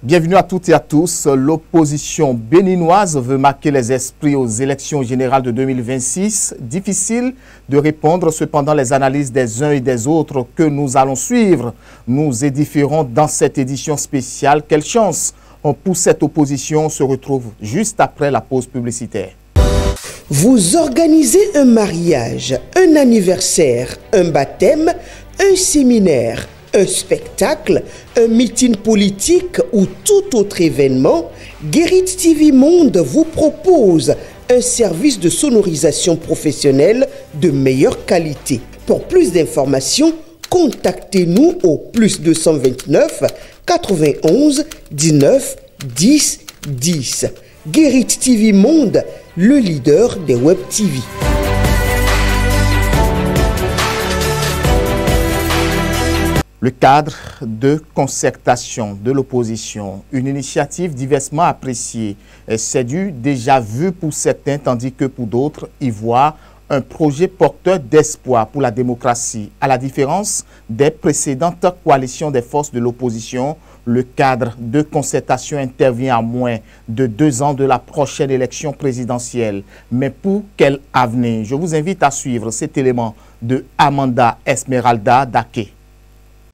Bienvenue à toutes et à tous. L'opposition béninoise veut marquer les esprits aux élections générales de 2026. Difficile de répondre, cependant les analyses des uns et des autres que nous allons suivre nous édifieront dans cette édition spéciale. Quelle chance pour cette opposition. On se retrouve juste après la pause publicitaire. Vous organisez un mariage, un anniversaire, un baptême, un séminaire, un spectacle, un meeting politique ou tout autre événement, Guérit TV Monde vous propose un service de sonorisation professionnelle de meilleure qualité. Pour plus d'informations, contactez-nous au +229 91 19 10 10. Guérit TV Monde, le leader des Web TV. Le cadre de concertation de l'opposition, une initiative diversement appréciée, c'est du déjà vu pour certains, tandis que pour d'autres, y voient un projet porteur d'espoir pour la démocratie. À la différence des précédentes coalitions des forces de l'opposition, le cadre de concertation intervient à moins de 2 ans de la prochaine élection présidentielle. Mais pour quel avenir? Je vous invite à suivre cet élément de Amanda Esmeralda Dake.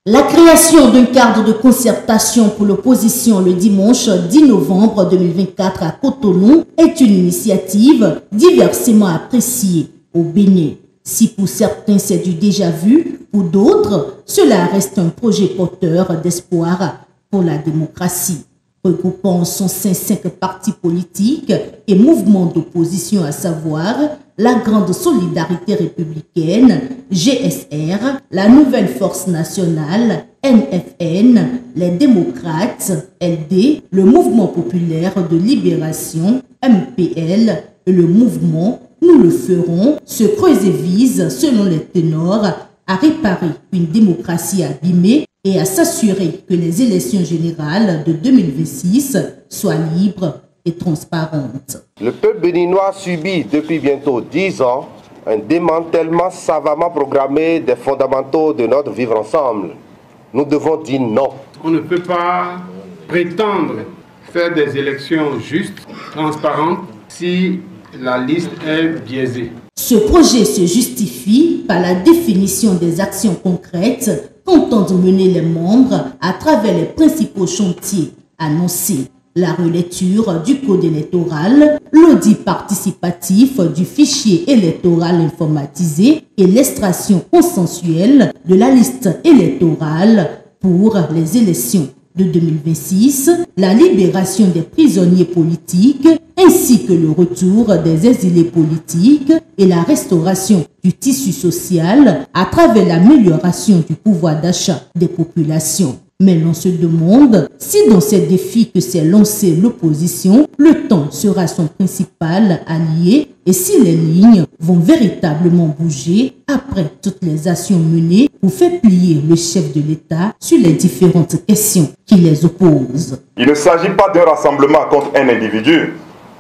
La création d'un cadre de concertation pour l'opposition le dimanche 10 novembre 2024 à Cotonou est une initiative diversement appréciée au Bénin. Si pour certains c'est du déjà vu, pour d'autres, cela reste un projet porteur d'espoir pour la démocratie. Regroupant en son sein 5 partis politiques et mouvements d'opposition, à savoir la Grande Solidarité Républicaine, GSR, la Nouvelle Force Nationale, NFN, les Démocrates, LD, le Mouvement Populaire de Libération, MPL, et le mouvement Nous le ferons, se creuse et vise, selon les ténors, à réparer une démocratie abîmée et à s'assurer que les élections générales de 2026 soient libres et transparentes. Le peuple béninois subit depuis bientôt 10 ans un démantèlement savamment programmé des fondamentaux de notre vivre ensemble. Nous devons dire non. On ne peut pas prétendre faire des élections justes, transparentes, si la liste est biaisée. Ce projet se justifie par la définition des actions concrètes qu'entendent mener les membres à travers les principaux chantiers annoncés. La relecture du code électoral, l'audit participatif du fichier électoral informatisé et l'extraction consensuelle de la liste électorale pour les élections de 2026, la libération des prisonniers politiques ainsi que le retour des exilés politiques et la restauration du tissu social à travers l'amélioration du pouvoir d'achat des populations. Mais l'on se demande si dans ces défis que s'est lancé l'opposition, le temps sera son principal allié et si les lignes vont véritablement bouger après toutes les actions menées pour faire plier le chef de l'État sur les différentes questions qui les opposent. Il ne s'agit pas d'un rassemblement contre un individu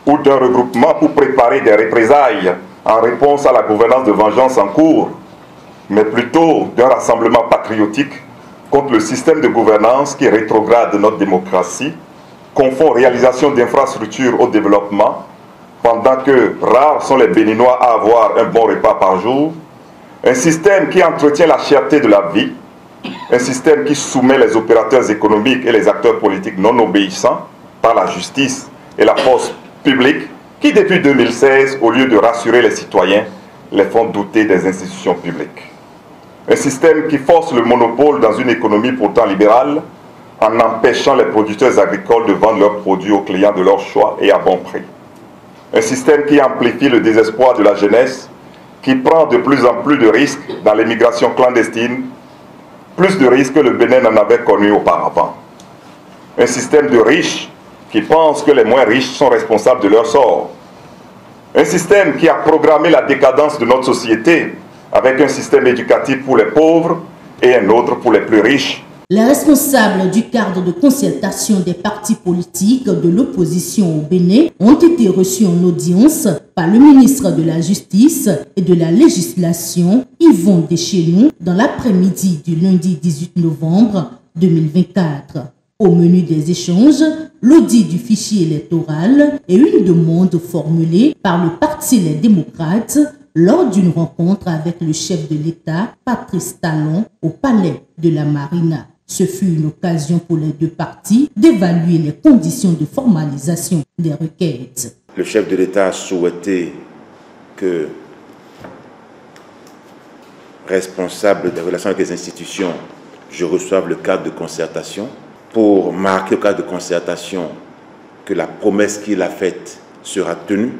ou d'un regroupement pour préparer des représailles en réponse à la gouvernance de vengeance en cours, mais plutôt d'un rassemblement patriotique contre le système de gouvernance qui rétrograde notre démocratie, confond réalisation d'infrastructures au développement, pendant que rares sont les Béninois à avoir un bon repas par jour, un système qui entretient la cherté de la vie, un système qui soumet les opérateurs économiques et les acteurs politiques non obéissants par la justice et la force publique, qui depuis 2016, au lieu de rassurer les citoyens, les font douter des institutions publiques. Un système qui force le monopole dans une économie pourtant libérale en empêchant les producteurs agricoles de vendre leurs produits aux clients de leur choix et à bon prix. Un système qui amplifie le désespoir de la jeunesse, qui prend de plus en plus de risques dans l'émigration clandestine, plus de risques que le Bénin n'en avait connu auparavant. Un système de riches qui pensent que les moins riches sont responsables de leur sort. Un système qui a programmé la décadence de notre société avec un système éducatif pour les pauvres et un autre pour les plus riches. Les responsables du cadre de concertation des partis politiques de l'opposition au Bénin ont été reçus en audience par le ministre de la Justice et de la Législation, Yvon Deschenous, dans l'après-midi du lundi 18 novembre 2024. Au menu des échanges, l'audit du fichier électoral et une demande formulée par le Parti Les Démocrates lors d'une rencontre avec le chef de l'État, Patrice Talon, au Palais de la Marina. Ce fut une occasion pour les deux parties d'évaluer les conditions de formalisation des requêtes. Le chef de l'État a souhaité que, responsable des relations avec les institutions, je reçoive le cadre de concertation pour marquer au cadre de concertation que la promesse qu'il a faite sera tenue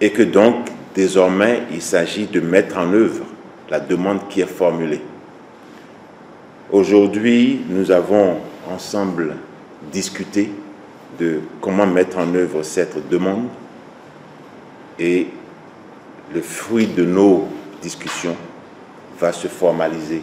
et que donc, désormais, il s'agit de mettre en œuvre la demande qui est formulée. Aujourd'hui, nous avons ensemble discuté de comment mettre en œuvre cette demande et le fruit de nos discussions va se formaliser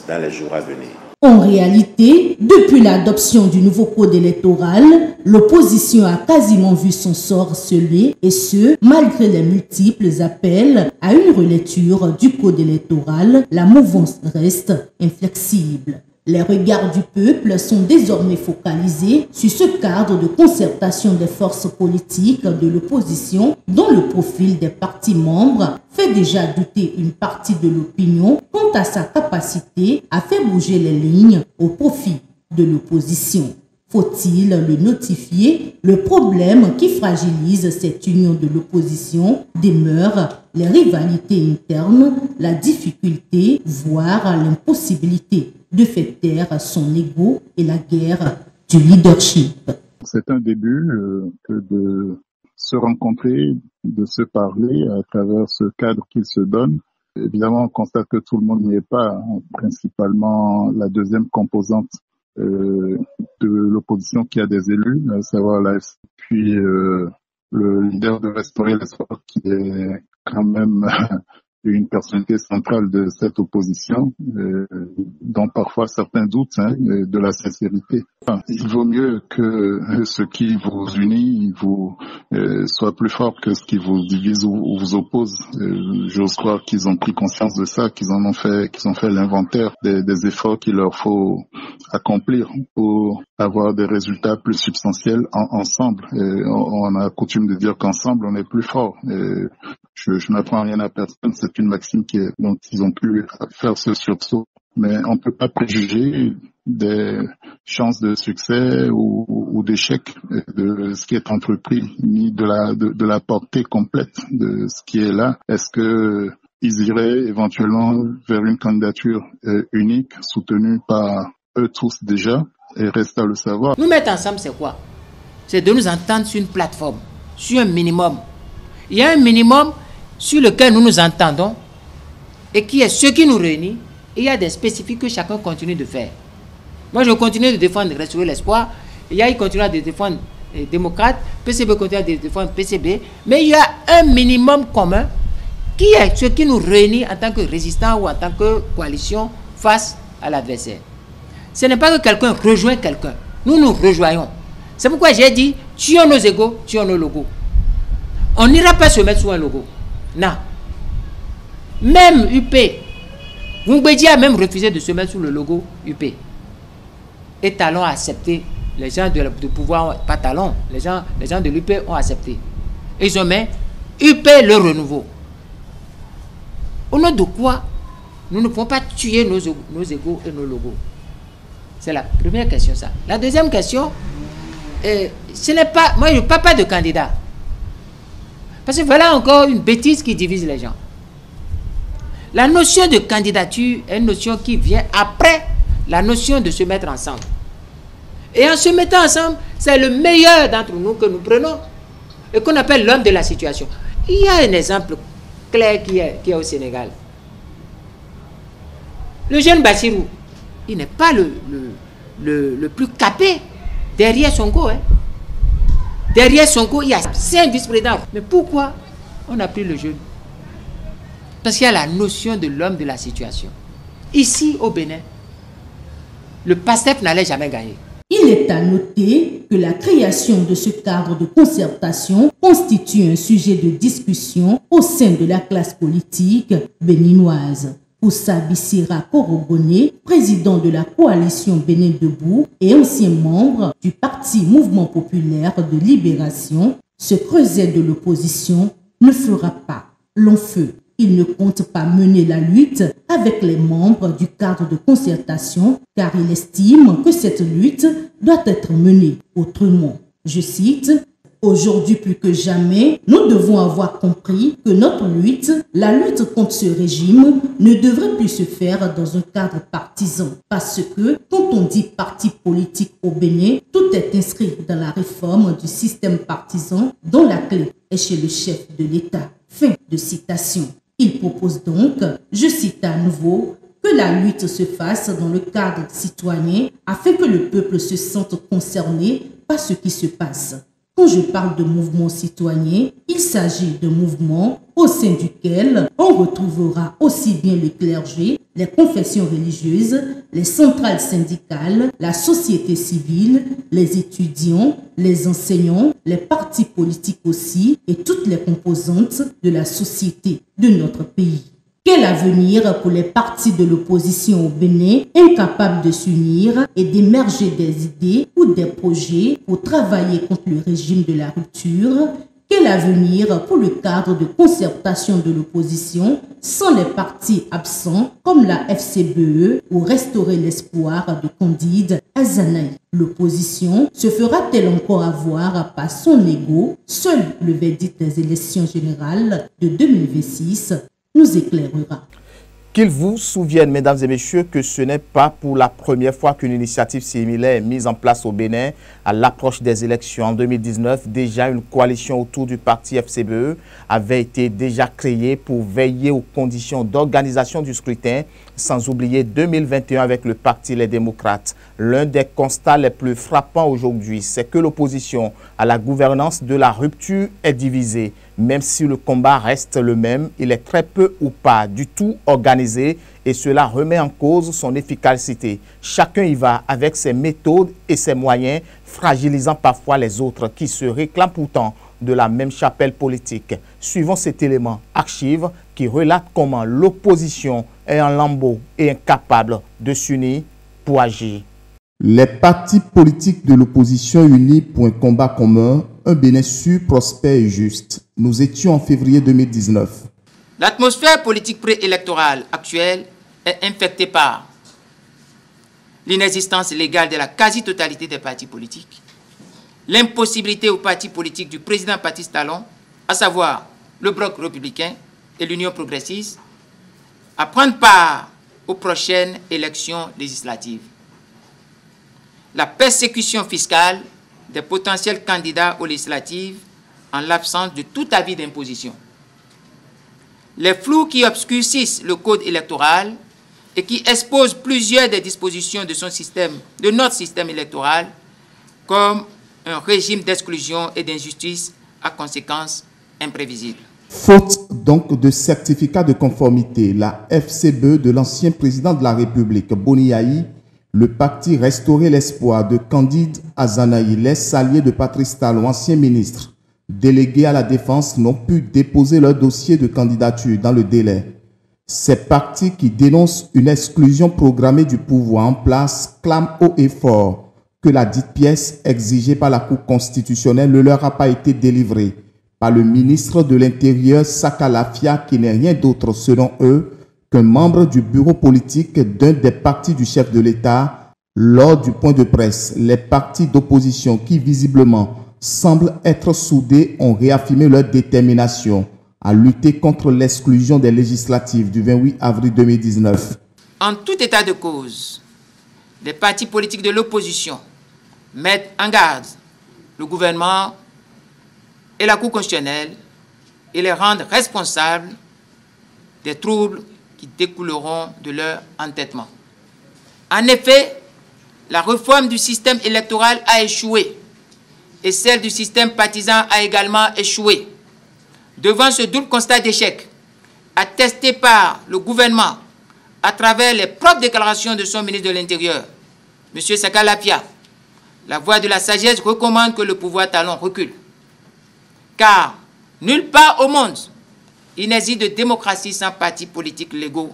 dans les jours à venir. En réalité, depuis l'adoption du nouveau code électoral, l'opposition a quasiment vu son sort scellé, et ce, malgré les multiples appels à une relecture du code électoral, la mouvance reste inflexible. Les regards du peuple sont désormais focalisés sur ce cadre de concertation des forces politiques de l'opposition dont le profil des partis membres fait déjà douter une partie de l'opinion quant à sa capacité à faire bouger les lignes au profit de l'opposition. Faut-il le notifier? Le problème qui fragilise cette union de l'opposition demeure les rivalités internes, la difficulté, voire l'impossibilité de faire taire son ego et la guerre du leadership. C'est un début que de se rencontrer, de se parler à travers ce cadre qu'il se donne. Évidemment, on constate que tout le monde n'y est pas, principalement la deuxième composante de l'opposition qui a des élus, à savoir l'AFC, puis le leader de Restaurer l'Espoir qui est quand même une personnalité centrale de cette opposition, dont parfois certains doutent de la sincérité. Il vaut mieux que ce qui vous unit vous soit plus fort que ce qui vous divise ou vous oppose. J'ose croire qu'ils ont pris conscience de ça, qu'ils ont fait l'inventaire des efforts qu'il leur faut accomplir pour avoir des résultats plus substantiels ensemble. On a coutume de dire qu'ensemble on est plus fort. Je n'apprends rien à personne, c'est une maxime dont ils ont pu faire ce sursaut. Mais on ne peut pas préjuger des chances de succès ou d'échec de ce qui est entrepris, ni de la portée complète de ce qui est là. Est-ce que ils iraient éventuellement vers une candidature unique, soutenue par eux tous déjà, et reste à le savoir. Nous mettre ensemble, c'est quoi? C'est de nous entendre sur une plateforme, sur un minimum. Il y a un minimum sur lequel nous nous entendons et qui est ce qui nous réunit. Et il y a des spécifiques que chacun continue de faire. Moi, je continue de défendre Restaurer l'Espoir. Il continue de défendre les démocrates. PCB continue de défendre PCB. Mais il y a un minimum commun qui est ce qui nous réunit en tant que résistants ou en tant que coalition face à l'adversaire. Ce n'est pas que quelqu'un rejoint quelqu'un. Nous nous rejoignons. C'est pourquoi j'ai dit, tuons nos égos, tuons nos logos. On n'ira pas se mettre sous un logo. Non. Même UP, Ngoubedi a même refusé de se mettre sous le logo UP. Et Talon a accepté. Les gens de pouvoir, pas Talon, les gens de l'UP ont accepté. Ils ont mis UP le renouveau. Au nom de quoi nous ne pouvons pas tuer nos égos et nos logos? C'est la première question, ça. La deuxième question, ce n'est pas... Moi, je ne parle pas de candidat. Parce que voilà encore une bêtise qui divise les gens. La notion de candidature est une notion qui vient après la notion de se mettre ensemble. Et en se mettant ensemble, c'est le meilleur d'entre nous que nous prenons et qu'on appelle l'homme de la situation. Il y a un exemple clair qui est au Sénégal. Le jeune Bassirou, il n'est pas le plus capé derrière Sonko. Derrière Sonko, il y a 5 vice-présidents. Mais pourquoi on a pris le jeune? Parce qu'il y a la notion de l'homme de la situation. Ici, au Bénin, le PASTEF n'allait jamais gagner. Il est à noter que la création de ce cadre de concertation constitue un sujet de discussion au sein de la classe politique béninoise. Oussa Bissira Korogone, président de la coalition Bénin Debout et ancien membre du Parti Mouvement Populaire de Libération, ce creuset de l'opposition ne fera pas long feu. Il ne compte pas mener la lutte avec les membres du cadre de concertation car il estime que cette lutte doit être menée autrement. Je cite, « Aujourd'hui plus que jamais, nous devons avoir compris que notre lutte, la lutte contre ce régime, ne devrait plus se faire dans un cadre partisan. Parce que quand on dit parti politique au Bénin, tout est inscrit dans la réforme du système partisan dont la clé est chez le chef de l'État. » Fin de citation. Il propose donc, je cite à nouveau, que la lutte se fasse dans le cadre citoyen afin que le peuple se sente concerné par ce qui se passe. Quand je parle de mouvement citoyen, il s'agit de mouvements au sein duquel on retrouvera aussi bien le clergé, les confessions religieuses, les centrales syndicales, la société civile, les étudiants, les enseignants, les partis politiques aussi et toutes les composantes de la société de notre pays. Quel avenir pour les partis de l'opposition au Bénin incapables de s'unir et d'émerger des idées ou des projets pour travailler contre le régime de la rupture? Quel avenir pour le cadre de concertation de l'opposition sans les partis absents comme la FCBE ou restaurer l'espoir de Candide Azanaï? L'opposition se fera-t-elle encore avoir par son ego? Seul le verdict des élections générales de 2026 nous éclairera. Qu'il vous souvienne, mesdames et messieurs, que ce n'est pas pour la première fois qu'une initiative similaire est mise en place au Bénin. À l'approche des élections en 2019, déjà une coalition autour du parti FCBE avait été déjà créée pour veiller aux conditions d'organisation du scrutin, sans oublier 2021 avec le parti Les Démocrates. L'un des constats les plus frappants aujourd'hui, c'est que l'opposition à la gouvernance de la rupture est divisée. Même si le combat reste le même, il est très peu ou pas du tout organisé et cela remet en cause son efficacité. Chacun y va avec ses méthodes et ses moyens, fragilisant parfois les autres qui se réclament pourtant de la même chapelle politique. Suivons cet élément archive qui relate comment l'opposition est en lambeaux et incapable de s'unir pour agir. Les partis politiques de l'opposition unis pour un combat commun, un Bénin sûr, prospère et juste. Nous étions en février 2019. L'atmosphère politique préélectorale actuelle est infectée par l'inexistence légale de la quasi-totalité des partis politiques, l'impossibilité aux partis politiques du président Patrice Talon, à savoir le Bloc républicain et l'Union progressiste, à prendre part aux prochaines élections législatives. La persécution fiscale des potentiels candidats aux législatives en l'absence de tout avis d'imposition. Les flous qui obscurcissent le code électoral et qui exposent plusieurs des dispositions de notre système électoral comme un régime d'exclusion et d'injustice à conséquences imprévisibles. Faute donc de certificat de conformité, la FCBE de l'ancien président de la République, Boni Yayi, le parti Restaurer l'espoir de Candide Azanaï, les alliés de Patrice Talon, ancien ministre, délégués à la défense, n'ont pu déposer leur dossier de candidature dans le délai. Ces partis qui dénoncent une exclusion programmée du pouvoir en place clament haut et fort que la dite pièce exigée par la Cour constitutionnelle ne leur a pas été délivrée par le ministre de l'Intérieur Saka Lafia, qui n'est rien d'autre selon eux qu'un membre du bureau politique d'un des partis du chef de l'État. Lors du point de presse, les partis d'opposition qui visiblement semblent être soudés ont réaffirmé leur détermination à lutter contre l'exclusion des législatives du 28 avril 2019. En tout état de cause, les partis politiques de l'opposition mettent en garde le gouvernement et la Cour constitutionnelle et les rendent responsables des troubles qui découleront de leur entêtement. En effet, la réforme du système électoral a échoué et celle du système partisan a également échoué. Devant ce double constat d'échec, attesté par le gouvernement à travers les propres déclarations de son ministre de l'Intérieur, M. Saka Lafia, la voix de la sagesse recommande que le pouvoir Talon recule. Car nulle part au monde, il n'existe de démocratie sans partis politiques légaux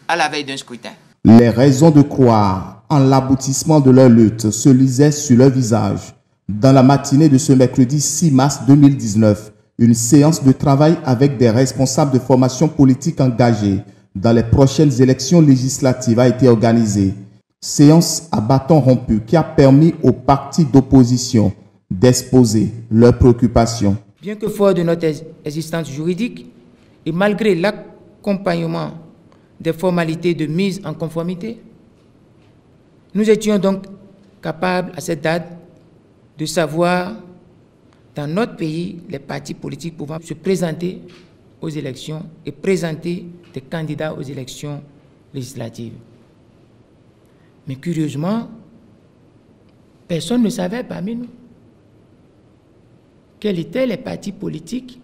à la veille d'un scrutin. Les raisons de croire en l'aboutissement de leur lutte se lisaient sur leur visage. Dans la matinée de ce mercredi 6 mars 2019, une séance de travail avec des responsables de formations politiques engagés dans les prochaines élections législatives a été organisée. Séance à bâton rompu qui a permis aux partis d'opposition d'exposer leurs préoccupations. Bien que fort de notre existence juridique et malgré l'accompagnement des formalités de mise en conformité, nous étions donc capables à cette date de savoir dans notre pays les partis politiques pouvant se présenter aux élections et présenter des candidats aux élections législatives. Mais curieusement, personne ne savait parmi nous quels étaient les partis politiques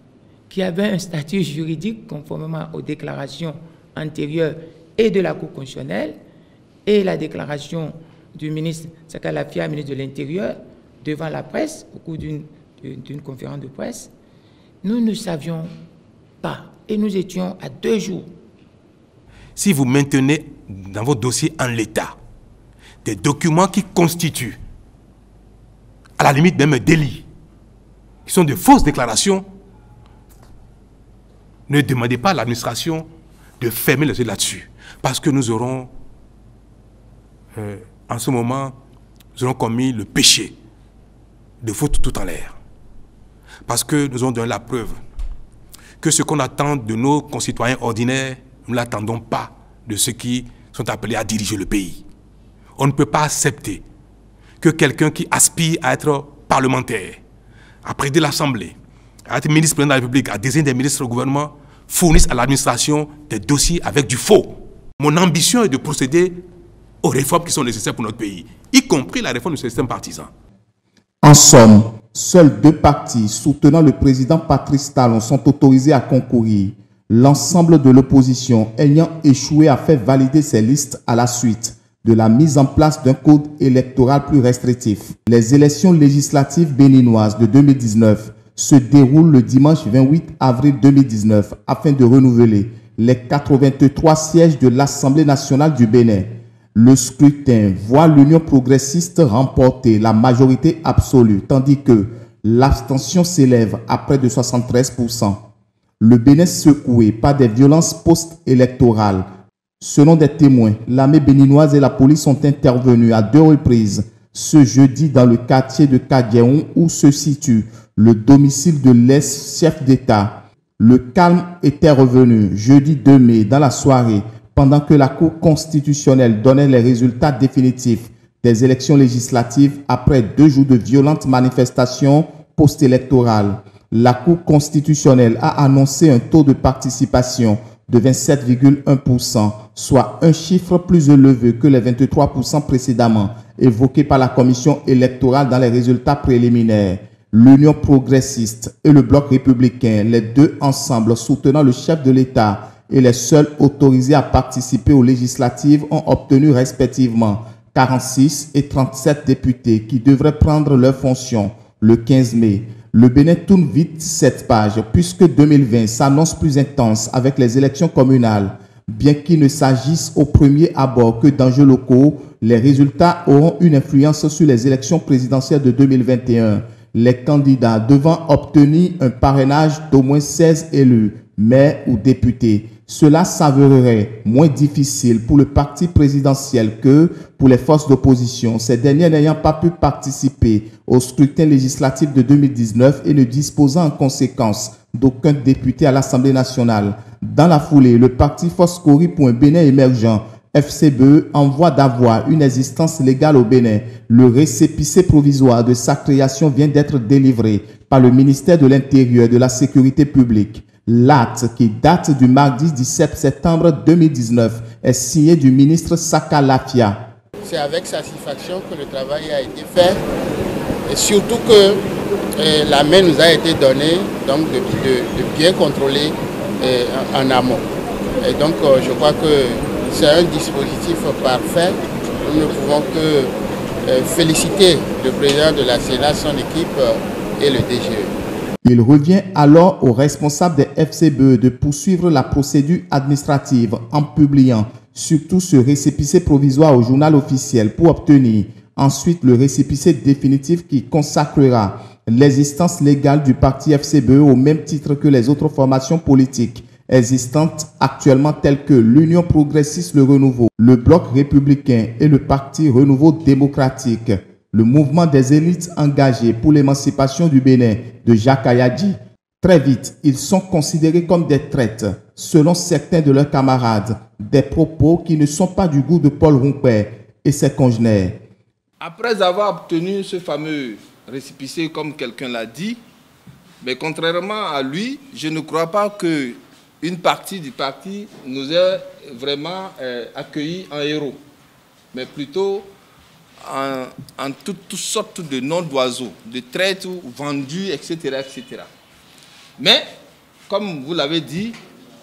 qui avaient un statut juridique conformément aux déclarations antérieures et de la Cour constitutionnelle et la déclaration du ministre Sakalafia, ministre de l'Intérieur, devant la presse au cours d'une conférence de presse. Nous ne savions pas et nous étions à 2 jours. Si vous maintenez dans votre dossier en l'état des documents qui constituent, à la limite même un délit, qui sont de fausses déclarations, ne demandez pas à l'administration de fermer les yeux là-dessus. Parce que nous aurons, en ce moment, nous aurons commis le péché de foutre tout en l'air. Parce que nous avons donné la preuve que ce qu'on attend de nos concitoyens ordinaires, nous ne l'attendons pas de ceux qui sont appelés à diriger le pays. On ne peut pas accepter que quelqu'un qui aspire à être parlementaire, à présider l'Assemblée, à être ministre-président de la République, à désigner des ministres au gouvernement, fournisse à l'administration des dossiers avec du faux. Mon ambition est de procéder aux réformes qui sont nécessaires pour notre pays, y compris la réforme du système partisan. En somme, seuls 2 partis soutenant le président Patrice Talon sont autorisés à concourir. L'ensemble de l'opposition ayant échoué à faire valider ses listes à la suite de la mise en place d'un code électoral plus restrictif. Les élections législatives béninoises de 2019 se déroulent le dimanche 28 avril 2019 afin de renouveler les 83 sièges de l'Assemblée nationale du Bénin. Le scrutin voit l'Union progressiste remporter la majorité absolue, tandis que l'abstention s'élève à près de 73%. Le Bénin secoué par des violences post-électorales. Selon des témoins, l'armée béninoise et la police sont intervenus à 2 reprises ce jeudi dans le quartier de Kadjeon où se situe le domicile de l'ex-chef d'État. Le calme était revenu jeudi 2 mai dans la soirée pendant que la Cour constitutionnelle donnait les résultats définitifs des élections législatives après 2 jours de violentes manifestations post-électorales. La Cour constitutionnelle a annoncé un taux de participation de 27,1%, soit un chiffre plus élevé que les 23% précédemment évoqués par la Commission électorale dans les résultats préliminaires. L'Union progressiste et le Bloc républicain, les 2 ensemble soutenant le chef de l'État et les seuls autorisés à participer aux législatives, ont obtenu respectivement 46 et 37 députés qui devraient prendre leurs fonctions le 15 mai. Le Bénin tourne vite cette page puisque 2020 s'annonce plus intense avec les élections communales. Bien qu'il ne s'agisse au premier abord que d'enjeux locaux, les résultats auront une influence sur les élections présidentielles de 2021. Les candidats devant obtenir un parrainage d'au moins 16 élus, maires ou députés. Cela s'avérerait moins difficile pour le parti présidentiel que pour les forces d'opposition, ces dernières n'ayant pas pu participer au scrutin législatif de 2019 et ne disposant en conséquence d'aucun député à l'Assemblée nationale. Dans la foulée, le parti Foscori pour un Bénin émergent, FCBE, envoie d'avoir une existence légale au Bénin. Le récépissé provisoire de sa création vient d'être délivré par le ministère de l'Intérieur et de la Sécurité publique. L'acte, qui date du mardi 17 septembre 2019, est signé du ministre Sakalafia. C'est avec satisfaction que le travail a été fait et surtout que la main nous a été donnée donc de bien contrôler en amont. Et donc je crois que c'est un dispositif parfait. Nous ne pouvons que féliciter le président de la Sénat, son équipe et le DGE. Il revient alors aux responsables des FCBE de poursuivre la procédure administrative en publiant surtout ce récépissé provisoire au journal officiel pour obtenir ensuite le récépissé définitif qui consacrera l'existence légale du parti FCBE au même titre que les autres formations politiques existantes actuellement telles que l'Union progressiste Le Renouveau, le Bloc républicain et le Parti Renouveau démocratique. Le mouvement des élites engagées pour l'émancipation du Bénin de Jacques Ayadji. Très vite, ils sont considérés comme des traîtres, selon certains de leurs camarades, des propos qui ne sont pas du goût de Paul Rompert et ses congénères. Après avoir obtenu ce fameux récépissé, comme quelqu'un l'a dit, mais contrairement à lui, je ne crois pas qu'une partie du parti nous ait vraiment accueillis en héros, mais plutôt en toutes sortes de noms d'oiseaux, de traîtres vendus, etc., etc. Mais, comme vous l'avez dit,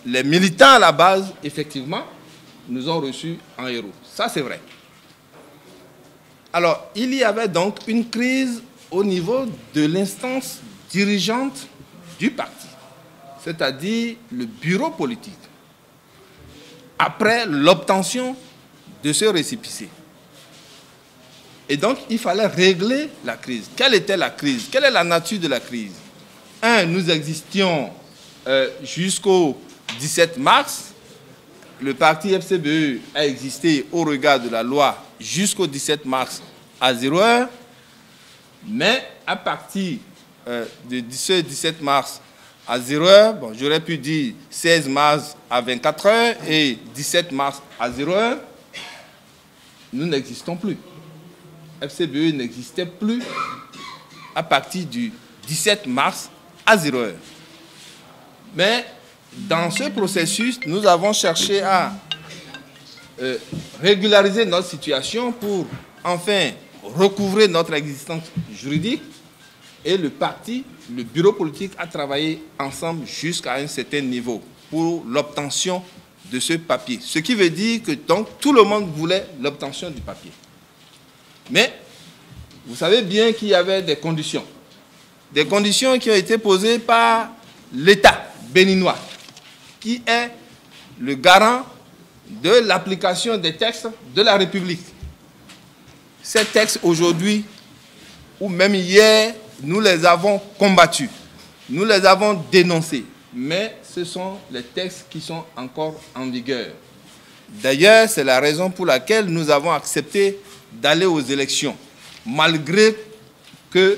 les militants à la base, effectivement, nous ont reçus en héros. Ça, c'est vrai. Alors, il y avait donc une crise au niveau de l'instance dirigeante du parti, c'est-à-dire le bureau politique, après l'obtention de ce récépissé. Et donc, il fallait régler la crise. Quelle était la crise? Quelle est la nature de la crise? Nous existions jusqu'au 17 mars. Le parti FCBE a existé au regard de la loi jusqu'au 17 mars à 0 heure. Mais à partir de ce 17 mars à 0 heure, bon, j'aurais pu dire 16 mars à 24 heures et 17 mars à 0 heure, nous n'existons plus. FCBE n'existait plus à partir du 17 mars à 0 heure. Mais dans ce processus, nous avons cherché à régulariser notre situation pour enfin recouvrer notre existence juridique. Et le parti, le bureau politique a travaillé ensemble jusqu'à un certain niveau pour l'obtention de ce papier. Ce qui veut dire que donc tout le monde voulait l'obtention du papier. Mais vous savez bien qu'il y avait des conditions qui ont été posées par l'État béninois, qui est le garant de l'application des textes de la République. Ces textes aujourd'hui, ou même hier, nous les avons combattus, nous les avons dénoncés, mais ce sont les textes qui sont encore en vigueur. D'ailleurs, c'est la raison pour laquelle nous avons accepté d'aller aux élections, malgré que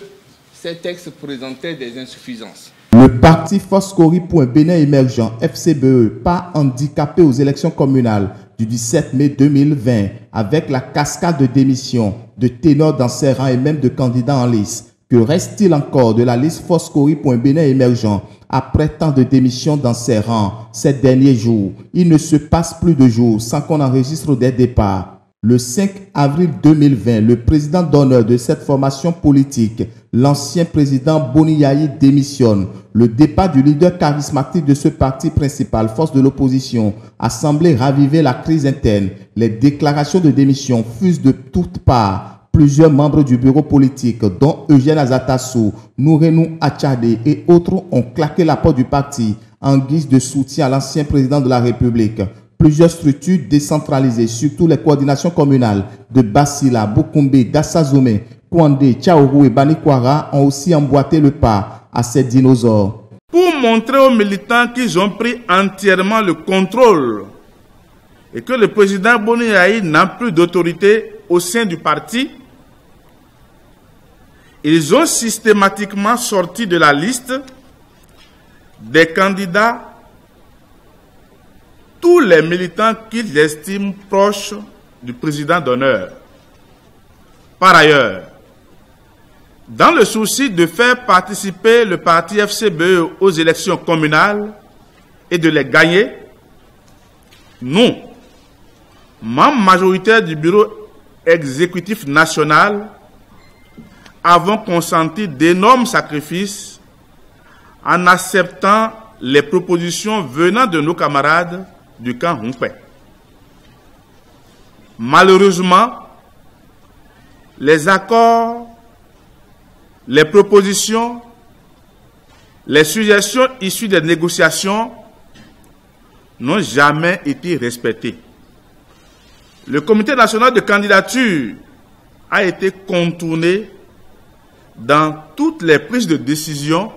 ces textes présentaient des insuffisances. Le parti Foscori pour un Bénin émergent, FCBE, pas handicapé aux élections communales du 17 mai 2020, avec la cascade de démissions de ténors dans ses rangs et même de candidats en lice. Que reste-t-il encore de la liste Foscori pour un Bénin émergent après tant de démissions dans ses rangs ces derniers jours? Il ne se passe plus de jours sans qu'on enregistre des départs. Le 5 avril 2020, le président d'honneur de cette formation politique, l'ancien président Boni Yayi, démissionne. Le départ du leader charismatique de ce parti principal, force de l'opposition, a semblé raviver la crise interne. Les déclarations de démission fusent de toutes parts. Plusieurs membres du bureau politique, dont Eugène Azatassou, Nourenou Achade et autres, ont claqué la porte du parti en guise de soutien à l'ancien président de la République. Plusieurs structures décentralisées, surtout les coordinations communales de Basila, Bukumbe, Gassazome, Kouandé, Tchaourou et Banikwara ont aussi emboîté le pas à ces dinosaures. Pour montrer aux militants qu'ils ont pris entièrement le contrôle et que le président Boni Yayi n'a plus d'autorité au sein du parti, ils ont systématiquement sorti de la liste des candidats tous les militants qu'ils estiment proches du président d'honneur. Par ailleurs, dans le souci de faire participer le parti FCBE aux élections communales et de les gagner, nous, membres majoritaires du bureau exécutif national, avons consenti d'énormes sacrifices en acceptant les propositions venant de nos camarades du camp Rompé. Malheureusement, les accords, les propositions, les suggestions issues des négociations n'ont jamais été respectées. le comité national de candidature a été contourné dans toutes les prises de décision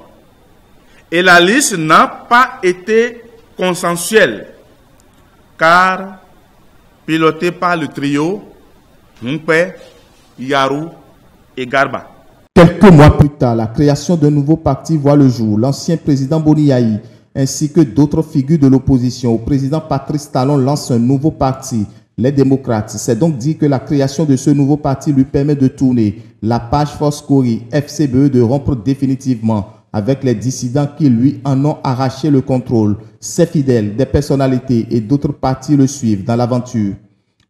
et la liste n'a pas été consensuelle car pilotée par le trio Mumpe, Yarou et Garba. Quelques mois plus tard, la création d'un nouveau parti voit le jour. L'ancien président Boni Yayi ainsi que d'autres figures de l'opposition au président Patrice Talon lancent un nouveau parti, les démocrates. C'est donc dit que la création de ce nouveau parti lui permet de tourner la page Force Kori FCBE, de rompre définitivement avec les dissidents qui lui en ont arraché le contrôle. Ses fidèles, des personnalités et d'autres partis le suivent dans l'aventure.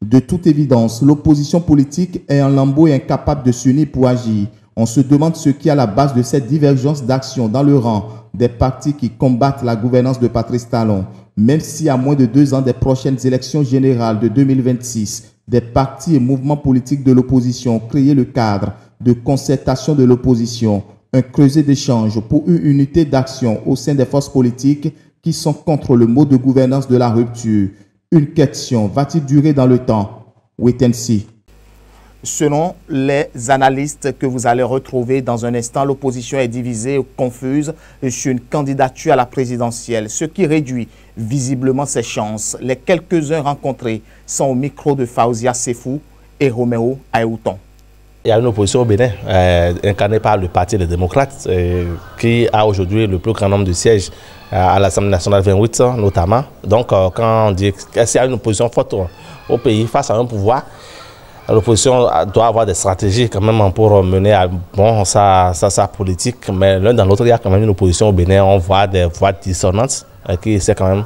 De toute évidence, l'opposition politique est en lambeaux et incapable de s'unir pour agir. On se demande ce qui est à la base de cette divergence d'action dans le rang des partis qui combattent la gouvernance de Patrice Talon. Même si à moins de 2 ans des prochaines élections générales de 2026, des partis et mouvements politiques de l'opposition ont créé le cadre de concertation de l'opposition, un creuset d'échange pour une unité d'action au sein des forces politiques qui sont contre le mode de gouvernance de la rupture. Une question, va-t-il durer dans le temps? Wait and see. Selon les analystes que vous allez retrouver dans un instant, l'opposition est divisée ou confuse sur une candidature à la présidentielle, ce qui réduit visiblement ses chances. Les quelques-uns rencontrés sont au micro de Faouzia Sefou et Roméo Aéouton. Il y a une opposition au Bénin, incarnée par le Parti des démocrates, qui a aujourd'hui le plus grand nombre de sièges à l'Assemblée nationale 28 notamment. Donc quand on dit qu'il y a une opposition forte au pays face à un pouvoir, l'opposition doit avoir des stratégies quand même pour mener à bon sa politique. Mais l'un dans l'autre, il y a quand même une opposition au Bénin. On voit des voix dissonantes qui essaient quand même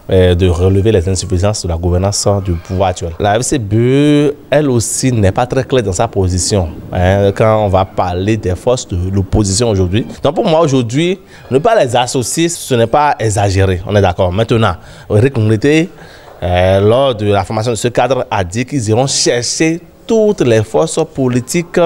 de relever les insuffisances de la gouvernance du pouvoir actuel. La FCBE, elle aussi, n'est pas très claire dans sa position quand on va parler des forces de l'opposition aujourd'hui. Donc pour moi aujourd'hui, ne pas les associer, ce n'est pas exagéré, on est d'accord. Maintenant, Eric Ngouleté, lors de la formation de ce cadre, a dit qu'ils iront chercher toutes les forces politiques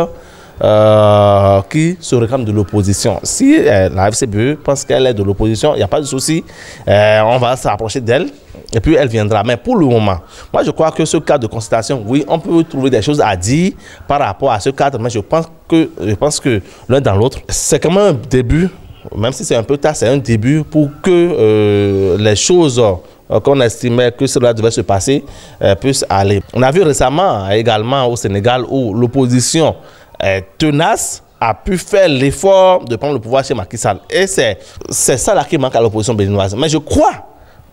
qui se réclament de l'opposition. Si la FCBE pense qu'elle est de l'opposition, il n'y a pas de souci, on va s'approcher d'elle et puis elle viendra. Mais pour le moment, moi je crois que ce cadre de consultation, oui, on peut trouver des choses à dire par rapport à ce cadre, mais je pense que l'un dans l'autre, c'est quand même un début, même si c'est un peu tard, c'est un début pour que les choses qu'on estimait que cela devait se passer puissent aller. On a vu récemment également au Sénégal où l'opposition tenace a pu faire l'effort de prendre le pouvoir chez Macky Sall. Et c'est ça là qui manque à l'opposition béninoise. Mais je crois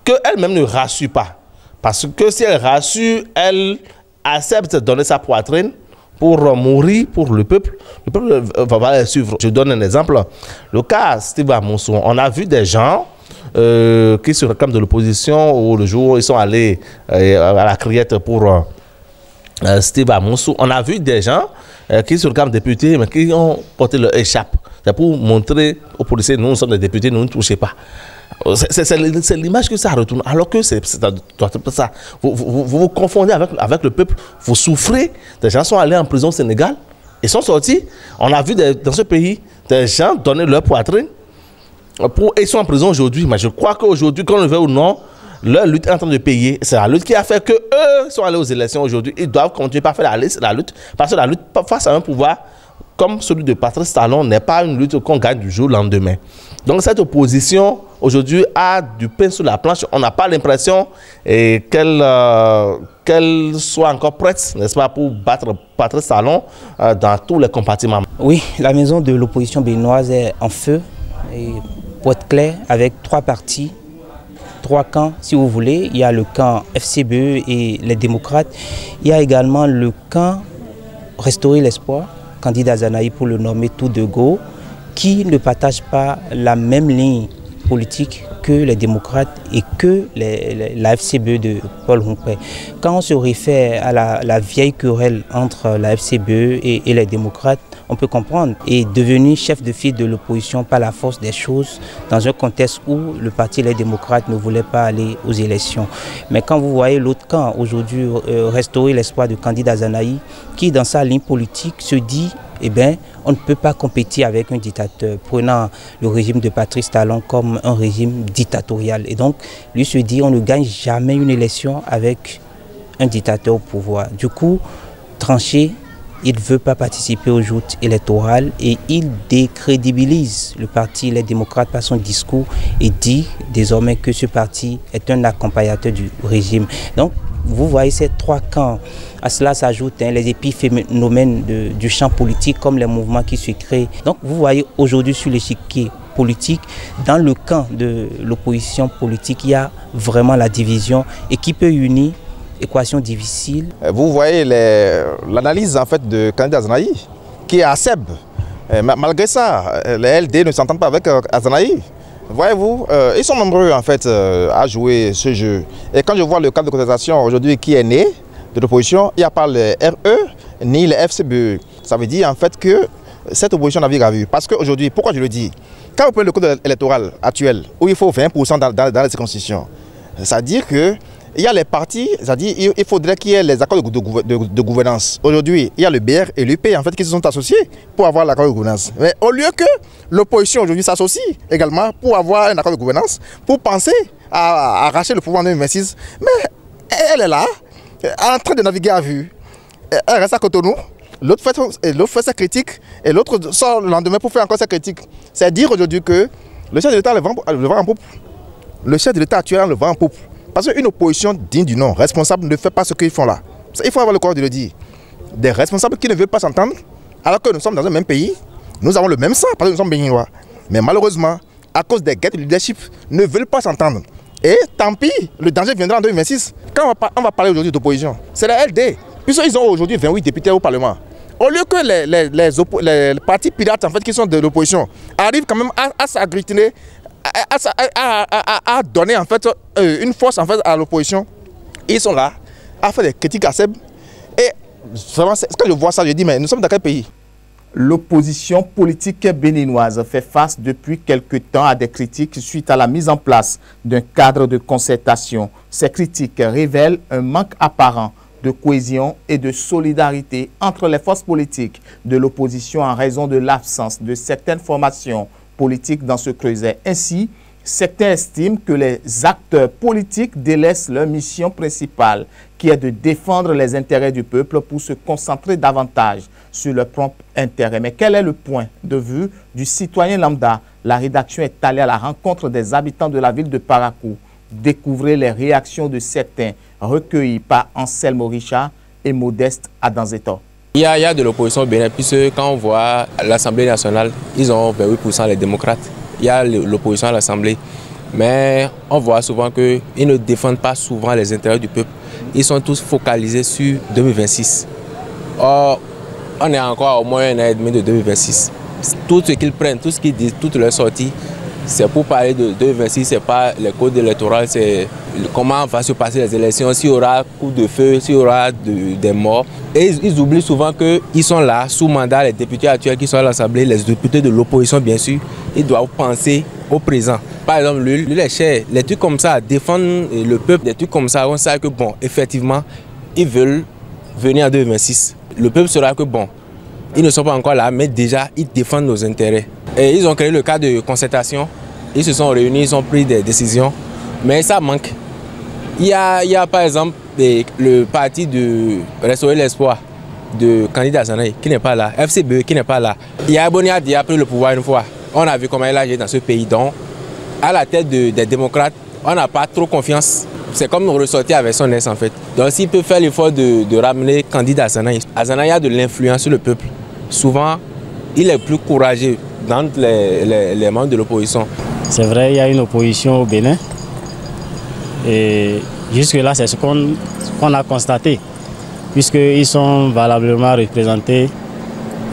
qu'elle-même ne rassure pas. Parce que si elle rassure, elle accepte de donner sa poitrine pour mourir pour le peuple va la suivre. Je donne un exemple. Le cas Steve Amoussou, on a vu des gens qui se réclament de l'opposition où le jour où ils sont allés à la criette pour Steve Amoussou. On a vu des gens qui se réclament députés mais qui ont porté leur écharpe. C'est pour montrer aux policiers, nous sommes des députés, nous ne touchez pas. C'est l'image que ça retourne. Alors que c'est ça. Vous confondez avec le peuple, vous souffrez. Des gens sont allés en prison au Sénégal, ils sont sortis. On a vu dans ce pays des gens donner leur poitrine. Ils sont en prison aujourd'hui. Mais je crois qu'aujourd'hui, qu'on le veut ou non, leur lutte est en train de payer. C'est la lutte qui a fait qu'eux sont allés aux élections aujourd'hui. Ils doivent continuer par faire la lutte. Parce que la lutte face à un pouvoir comme celui de Patrice Talon n'est pas une lutte qu'on gagne du jour au lendemain. Donc cette opposition aujourd'hui a du pain sur la planche. On n'a pas l'impression qu'elle soit encore prête, n'est-ce pas, pour battre Patrice Talon dans tous les compartiments. Oui, la maison de l'opposition béninoise est en feu. Et pour être clair, avec 3 partis, 3 camps, si vous voulez. Il y a le camp FCBE et les démocrates. Il y a également le camp Restaurer l'espoir, candidat Zanaï pour le nommer tout de go, qui ne partage pas la même ligne politique que les démocrates et que la FCBE de Paul Humpé. Quand on se réfère à la vieille querelle entre la FCBE et les démocrates, on peut comprendre, est devenu chef de file de l'opposition par la force des choses dans un contexte où le parti Les démocrates ne voulait pas aller aux élections. Mais quand vous voyez l'autre camp, aujourd'hui, Restaurer l'espoir du candidat Zanaï, qui dans sa ligne politique se dit, eh bien, on ne peut pas compétir avec un dictateur, prenant le régime de Patrice Talon comme un régime dictatorial. Et donc, lui se dit, on ne gagne jamais une élection avec un dictateur au pouvoir. Du coup, tranché, il ne veut pas participer aux joutes électorales et il décrédibilise le parti Les Démocrates par son discours et dit désormais que ce parti est un accompagnateur du régime. Donc, vous voyez ces trois camps. À cela s'ajoutent les épiphénomènes du champ politique comme les mouvements qui se créent. Donc, vous voyez aujourd'hui sur l'échiquier politique, dans le camp de l'opposition politique, il y a vraiment la division et qui peut unir. Équation difficile. Vous voyez l'analyse en fait de candidat Azanaï qui est à Seb. Malgré ça, les LD ne s'entendent pas avec Azanaï. Voyez-vous, ils sont nombreux en fait à jouer ce jeu. Et quand je vois le cadre de contestation aujourd'hui qui est né de l'opposition, il n'y a pas le RE ni le FCBE. Ça veut dire en fait que cette opposition navigue à vue. Parce qu'aujourd'hui, pourquoi je le dis? Quand vous prenez le code électoral actuel, où il faut 20% dans les circonscriptions, c'est-à-dire que il y a les partis, c'est-à-dire il faudrait qu'il y ait les accords de gouvernance. Aujourd'hui, il y a le BR et l'UP en fait qui se sont associés pour avoir l'accord de gouvernance. Mais au lieu que l'opposition aujourd'hui s'associe également pour avoir un accord de gouvernance, pour penser à arracher le pouvoir en 2026, mais elle est là, en train de naviguer à vue. Elle reste à Cotonou, l'autre fait sa critique et l'autre sort le lendemain pour faire encore sa critique. C'est dire aujourd'hui que le chef de l'État le vend en poupe. Le chef de l'État actuel le vend en poupe. Parce qu'une opposition digne du nom, responsable, ne fait pas ce qu'ils font là. Il faut avoir le courage de le dire. Des responsables qui ne veulent pas s'entendre, alors que nous sommes dans un même pays, nous avons le même sang, parce que nous sommes béninois. Mais malheureusement, à cause des guettes de leadership, ne veulent pas s'entendre. Et tant pis, le danger viendra en 2026. Quand on va parler aujourd'hui d'opposition, c'est la LD. Puisqu'ils ont aujourd'hui 28 députés au Parlement. Au lieu que les partis pirates en fait, qui sont de l'opposition arrivent quand même à s'agglutiner, à donner en fait une force en fait à l'opposition, ils sont là à faire des critiques à Seb. Et vraiment, quand je vois ça, je dis mais nous sommes dans quel pays? L'opposition politique béninoise fait face depuis quelque temps à des critiques suite à la mise en place d'un cadre de concertation. Ces critiques révèlent un manque apparent de cohésion et de solidarité entre les forces politiques de l'opposition en raison de l'absence de certaines formations politiques dans ce creuset. Ainsi, certains estiment que les acteurs politiques délaissent leur mission principale, qui est de défendre les intérêts du peuple pour se concentrer davantage sur leur propre intérêt. Mais quel est le point de vue du citoyen lambda? La rédaction est allée à la rencontre des habitants de la ville de Parakou. Découvrez les réactions de certains recueillis par Anselme Richard et Modeste Adanzeto. Il y a de l'opposition au Bénin, puisque quand on voit l'Assemblée nationale, ils ont 28% les démocrates. Il y a l'opposition à l'Assemblée. Mais on voit souvent qu'ils ne défendent pas souvent les intérêts du peuple. Ils sont tous focalisés sur 2026. Or, on est encore au moins un an et demi de 2026. Tout ce qu'ils prennent, tout ce qu'ils disent, toutes leurs sorties, c'est pour parler de 2026, ce n'est pas le code électoral, c'est comment vont se passer les élections, s'il y aura coup de feu, s'il y aura des morts. Et ils oublient souvent qu'ils sont là, sous mandat, les députés actuels qui sont à l'Assemblée, les députés de l'opposition bien sûr, ils doivent penser au présent. Par exemple, lui les chers, les trucs comme ça, défendre le peuple, des trucs comme ça, on sait que bon, effectivement, ils veulent venir en 2026. Le peuple saura que bon, ils ne sont pas encore là, mais déjà, ils défendent nos intérêts. Et ils ont créé le cadre de concertation, ils se sont réunis, ils ont pris des décisions, mais ça manque. Il y a par exemple le parti de Restaurer l'Espoir de candidat Azanaï qui n'est pas là, FCBE qui n'est pas là. Il y a Bonia qui a pris le pouvoir une fois. On a vu comment il a agi dans ce pays. Donc, à la tête des démocrates, on n'a pas trop confiance. C'est comme ressortir avec son ex en fait. Donc s'il peut faire l'effort de ramener candidat Azanaï, Azanaï a de l'influence sur le peuple. Souvent, il est plus courageux d'entre les membres de l'opposition. C'est vrai, il y a une opposition au Bénin. Et jusque-là, c'est ce qu'on a constaté, puisqu'ils sont valablement représentés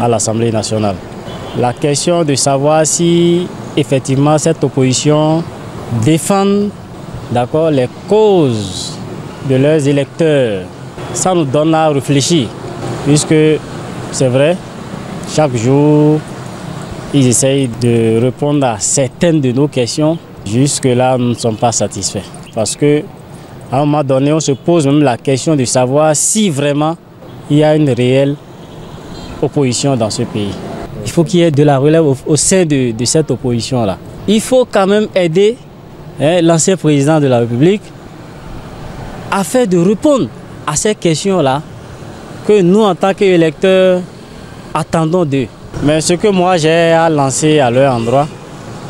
à l'Assemblée nationale. La question de savoir si effectivement cette opposition défend les causes de leurs électeurs, ça nous donne à réfléchir, puisque c'est vrai, chaque jour, ils essayent de répondre à certaines de nos questions. Jusque-là, nous ne sommes pas satisfaits. Parce qu'à un moment donné, on se pose même la question de savoir si vraiment il y a une réelle opposition dans ce pays. Il faut qu'il y ait de la relève au sein de cette opposition-là. Il faut quand même aider l'ancien président de la République afin de répondre à ces questions-là que nous, en tant qu'électeurs, attendons d'eux. Mais ce que moi j'ai à lancer à leur endroit,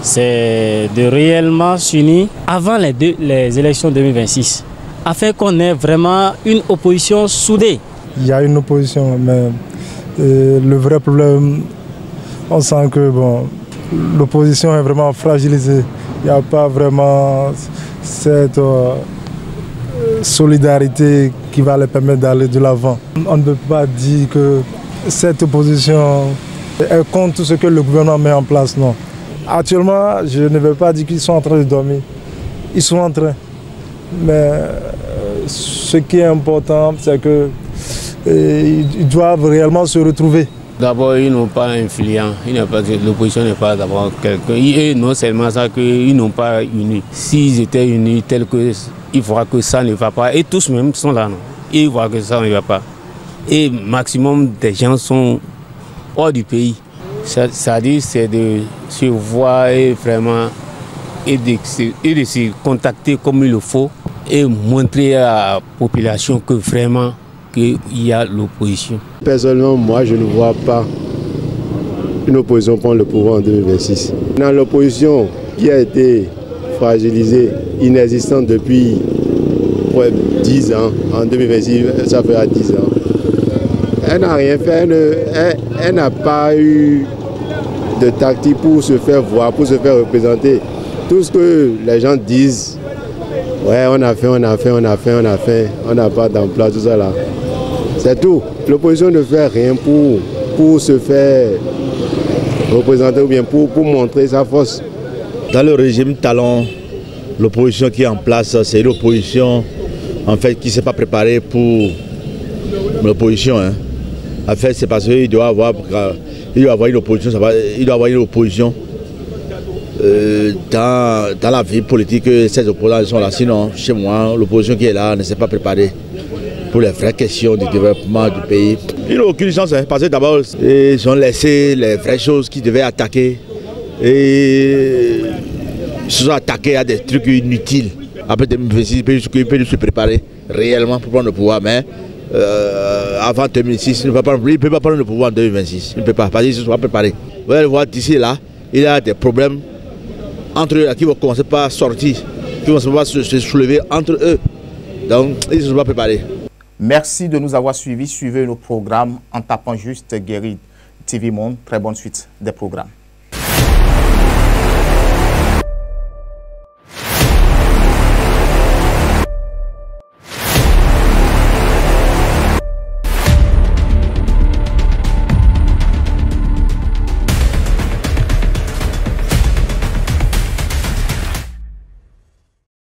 c'est de réellement s'unir avant les élections 2026, afin qu'on ait vraiment une opposition soudée. Il y a une opposition, mais le vrai problème, on sent que bon, l'opposition est vraiment fragilisée. Il n'y a pas vraiment cette solidarité qui va les permettre d'aller de l'avant. On ne peut pas dire que cette opposition est contre tout ce que le gouvernement met en place, non. Actuellement, je ne vais pas dire qu'ils sont en train de dormir. Ils sont en train. Mais ce qui est important, c'est qu'ils doivent réellement se retrouver. D'abord, ils n'ont pas influent. L'opposition n'est pas d'abord quelqu'un. Et non seulement ça, qu'ils n'ont pas unis. S'ils étaient unis, tel que il faudra que ça ne va pas. Et tous même sont là, non. Et ils voient que ça ne va pas. Et maximum des gens sont hors du pays. C'est-à-dire, c'est de se voir et vraiment et de se contacter comme il le faut et montrer à la population que vraiment qu'il y a l'opposition. Personnellement, moi, je ne vois pas une opposition prendre le pouvoir en 2026. Dans l'opposition qui a été fragilisée, inexistante depuis 10 ans, en 2026, ça fera 10 ans. Elle n'a rien fait, elle n'a pas eu de tactique pour se faire voir, pour se faire représenter. Tout ce que les gens disent, ouais, on a fait, on n'a pas d'emploi, tout ça là. C'est tout. L'opposition ne fait rien pour se faire représenter ou bien pour montrer sa force. Dans le régime Talon, l'opposition qui est en place, c'est une opposition en fait, qui ne s'est pas préparée pour l'opposition. Hein. En fait, c'est parce qu'il doit avoir une opposition, dans la vie politique, ces opposants sont là. Sinon, chez moi, l'opposition qui est là ne s'est pas préparée pour les vraies questions du développement du pays. Ils n'ont aucune chance, hein, parce que d'abord, ils ont laissé les vraies choses qu'ils devaient attaquer. Et ils se sont attaqués à des trucs inutiles. Après 2026, ils peuvent se préparer réellement pour prendre le pouvoir. Mais avant 2006, il ne peut pas prendre le pouvoir en 2026. Il ne peut pas, parce qu'ils se sont préparés. Vous allez voir d'ici là, il y a des problèmes entre eux qui vont commencer par sortir, qui vont commencer par se soulever entre eux. Donc, ils ne se sont pas préparés. Merci de nous avoir suivis. Suivez nos programmes en tapant juste Guérid TV Monde. Très bonne suite des programmes.